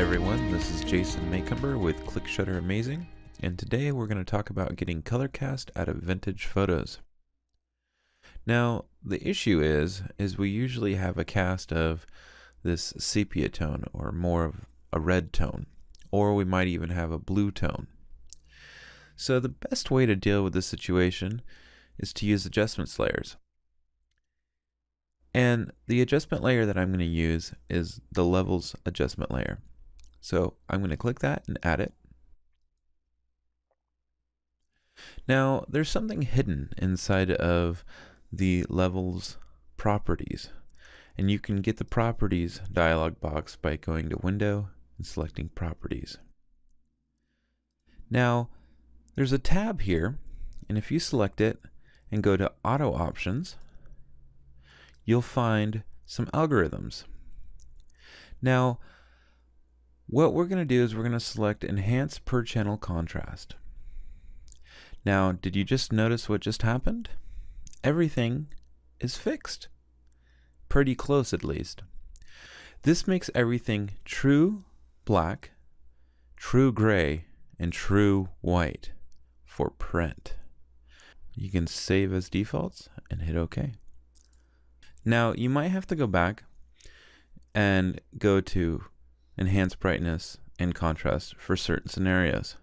everyone, this is Jason Macomber with Click Shutter Amazing, and today we're going to talk about getting color cast out of vintage photos. Now, the issue is we usually have a cast of this sepia tone or more of a red tone, or we might even have a blue tone. So the best way to deal with this situation is to use adjustment layers. And the adjustment layer that I'm going to use is the levels adjustment layer. So I'm going to click that and add it. Now there's something hidden inside of the levels properties, and you can get the properties dialog box by going to Window and selecting Properties. Now there's a tab here, and if you select it and go to Auto Options, you'll find some algorithms. Now, what we're going to do is we're going to select Enhance Per Channel Contrast. Now, did you just notice what just happened? Everything is fixed. Pretty close, at least. This makes everything true black, true gray, and true white for print. You can save as defaults and hit OK. Now you might have to go back and go to Enhance Brightness and Contrast for certain scenarios.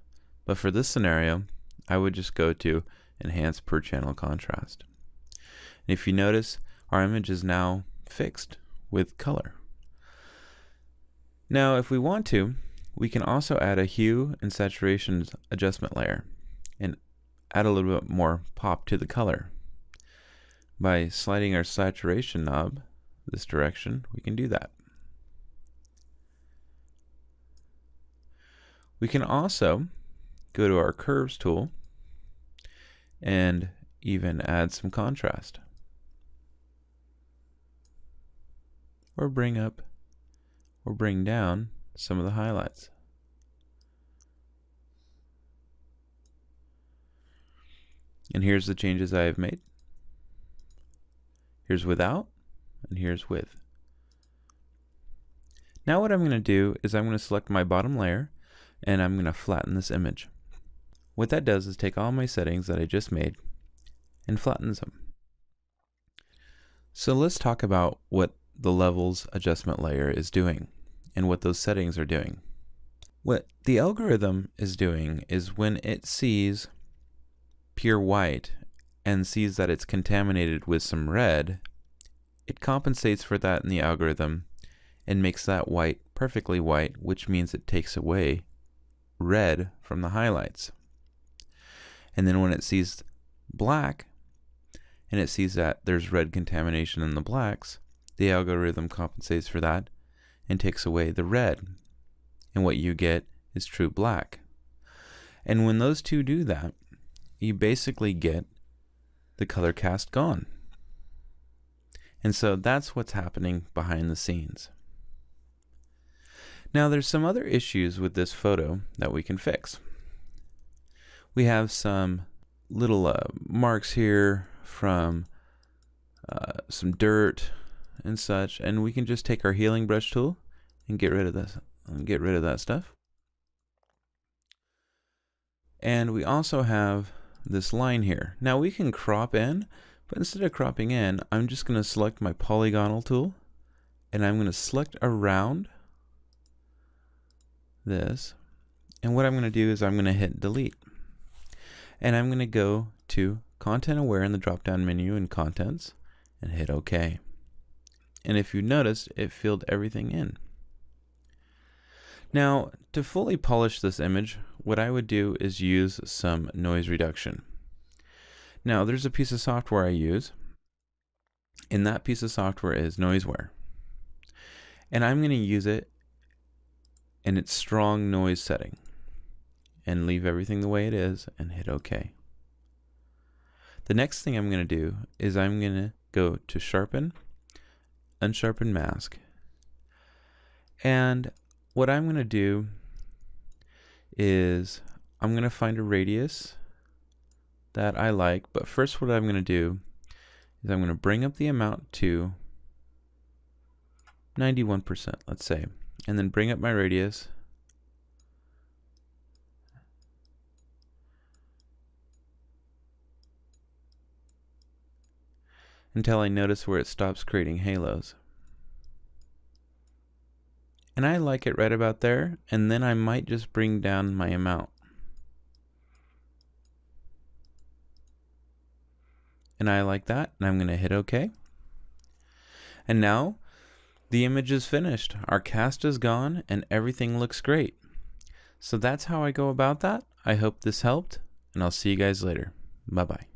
But for this scenario, I would just go to Enhance Per Channel Contrast. And if you notice, our image is now fixed with color. Now if we want to, we can also add a hue and saturation adjustment layer and add a little bit more pop to the color. By sliding our saturation knob this direction, we can do that. We can also go to our curves tool and even add some contrast, or bring up or bring down some of the highlights. And here's the changes I have made. Here's without, and here's with. Now what I'm going to do is I'm going to select my bottom layer, and I'm going to flatten this image. What that does is take all my settings that I just made and flattens them. So let's talk about what the levels adjustment layer is doing and what those settings are doing. What the algorithm is doing is when it sees pure white and sees that it's contaminated with some red, it compensates for that in the algorithm and makes that white perfectly white, which means it takes away red from the highlights. And then when it sees black and it sees that there's red contamination in the blacks, the algorithm compensates for that and takes away the red. And what you get is true black. And when those two do that, you basically get the color cast gone. And so that's what's happening behind the scenes. Now there's some other issues with this photo that we can fix. We have some little marks here from some dirt and such, and we can just take our healing brush tool and get rid of this and get rid of that stuff. And we also have this line here. Now we can crop in, but instead of cropping in, I'm just going to select my polygonal tool, and I'm going to select around this, and what I'm going to do is I'm going to hit delete, and I'm going to go to Content Aware in the drop down menu and Contents and hit OK. And if you noticed, it filled everything in. Now to fully polish this image, what I would do is use some noise reduction. Now there's a piece of software I use, and that piece of software is Noiseware, and I'm going to use it in its strong noise setting and leave everything the way it is and hit OK. The next thing I'm going to do is I'm going to go to Sharpen, Unsharpen Mask, and what I'm going to do is I'm going to find a radius that I like, but first what I'm going to do is I'm going to bring up the amount to 91%, let's say, and then bring up my radius. Until I notice where it stops creating halos. And I like it right about there, and then I might just bring down my amount. And I like that, and I'm going to hit OK. And now the image is finished. Our cast is gone, and everything looks great. So that's how I go about that. I hope this helped, and I'll see you guys later. Bye-bye.